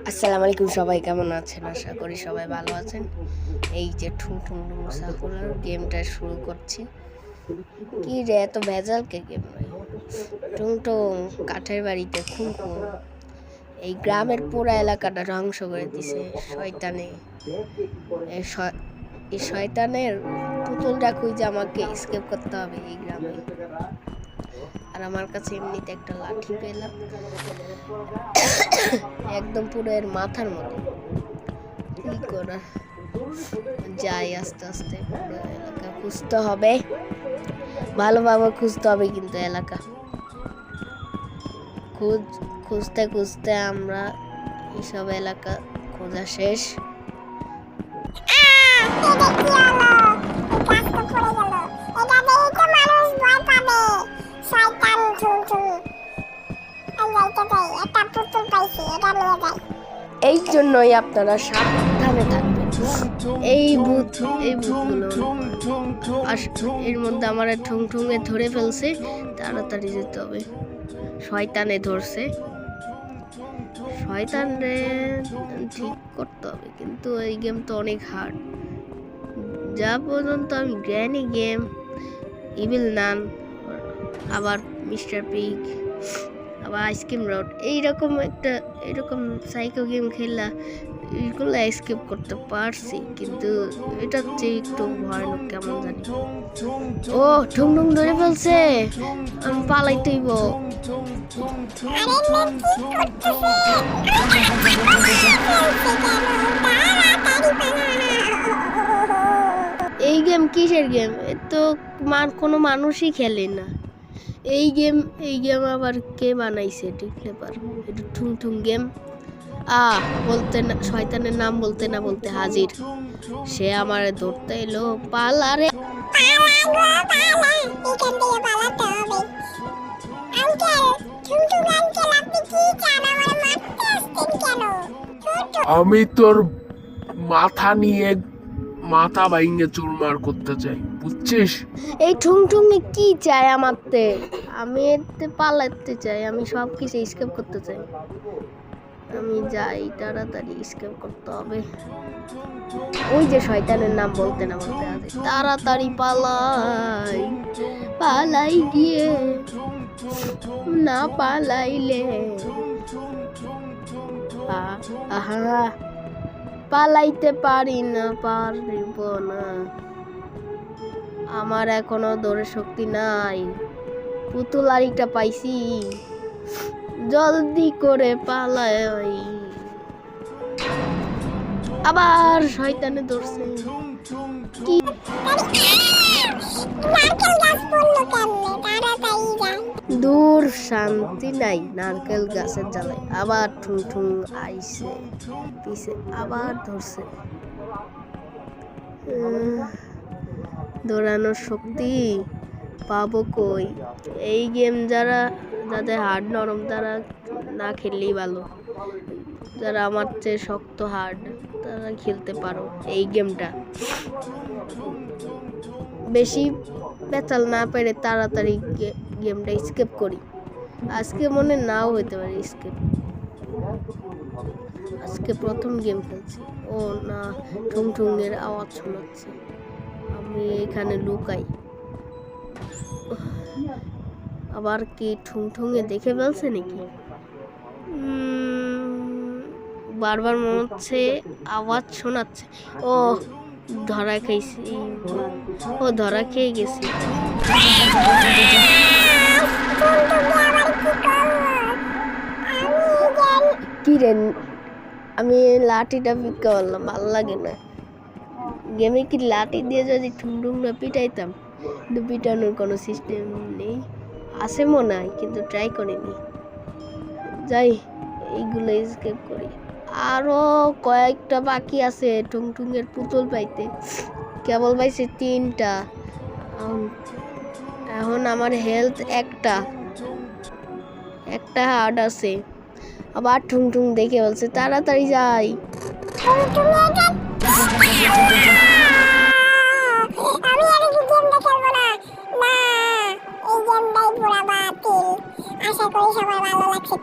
আসসালামু আলাইকুম, সবাই কেমন আছেন? আশা করি সবাই ভালো আছেন। এই যে ঠুং মুসাফুলার গেমটা শুরু করছি। কি রে, এত ভেজাল কে গেম নয়? টুং কাঠের বাড়িতে খুন এই গ্রামের পুরো এলাকাটা ধ্বংস করে দিছে শয়তানে। এই শয়তানের পুতুলটা খুঁজে আমাকে স্কেপ করতে হবে এই গ্রামে। আর আমার কাছে এমনিতে একটা লাঠি পেলাম, একদম পুরো এর মাথার মতো। কি করা যাই, আস্তে আস্তে পুরো এলাকা খুঁজতে হবে, ভালোভাবে খুঁজতে হবে। কিন্তু এলাকা খুঁজতে খুঁজতে আমরা এইসব এলাকা খোঁজা শেষ। এই জন্যই আপনারা সাবধানে থাকবেন। এই ভূতগুলো এর মধ্যে আমার ঠুংঠুঙে ধরে ফেলছে, তাড়াতাড়ি যেতে হবে। শয়তানে ধরছে, শয়তানে ঠিক করতে হবে। কিন্তু এই গেম তো অনেক হার্ড। যা পর্যন্ত আমি গ্র্যানি গেম, ইভিল নান, আবার মিস্টার পিগ, আবার আইসক্রিম রোড, এইরকম সাইকো গেম খেলা এগুলো এসকেপ করতে পারছি। কিন্তু এটা হচ্ছে একটু ভয়ানক কেমন জানি। ও ঠুং ধরে ফেলছে, আমি পালাইতেইব। এই গেম কিসের গেম? এ তো কোনো মানুষই খেলে না এই গেম। আবার কে বানাইছে? ডিক্লেপার। এটা ঠুং গেম। বলতে না, শয়তানের নাম বলতে না বলতে হাজির। সে আমারে ধরতে এলো। পালারে, আমি তোর মাথা নিয়ে মাথা ভাঙে চুরমার করতে চাই, বুঝছিস? এই ঠুং কি চায় আমারতে? আমি এতে পালাতে চাই, আমি সব কিছু স্কেপ করতে চাই। আমি যাই, তাড়াতাড়ি স্কেপ করতে হবে। ওই যে শয়তানের নাম বলতে না বলতে আছে, তাড়াতাড়ি পালাই গিয়ে না পালাইলে পালাইতে পারিব না। আমার এখনো দৌড়ে শক্তি নাই। পুতুল আরেকটা পাইছি, জলদি করে পালাই। আবার শয়তানে ধরছে। কি দূর, শান্তি নাই নারকেল গাছের জ্বালায়। আবার ঠুং আইছে পিছে, আবার ধরছে। দৌড়ানোর শক্তি পাবো কই? এই গেম যাদের হার্ড নরম তারা না খেললেই ভালো। যারা আমার চেয়ে শক্ত হার্ড তারা খেলতে পারো এই গেমটা। বেশি পেঁচাল না পেরে তাড়াতাড়ি গেমটা স্কিপ করি। আজকে মনে নাও হইতে পারে স্কিপ। আজকে প্রথম গেম খেলছি। ও না, ঠুং এর আওয়াজ শোনাচ্ছে। আমি এখানে লুকাই। আবার কি ঠুং এ দেখে ফেলছে নাকি? বারবার মনে হচ্ছে আওয়াজ শোনাচ্ছে। ও ধরা খেয়েছি, ধরা খেয়ে গেছি। কি রে, আমি লাঠিটা ভিক্ষা করলাম, ভালো লাগে না। গেমে কি লাঠি দিয়ে যদি ঠুং না পিটাইতাম, কিন্তু পিটানোর কোনো সিস্টেম নেই। আছে মনে হয়, কিন্তু ট্রাই করিনি। যাই, এইগুলো স্কেপ করি। আরো কয়েকটা বাকি আছে ঠুং এর পুতুল পাইতে। কেবল পাইছে 3টা। এখন আমার হেলথ একটা হার্ড আছে। আবার ঠুং দেখে বলছে তাড়াতাড়ি যাই। আশা করি সবার ভালো লাগছে।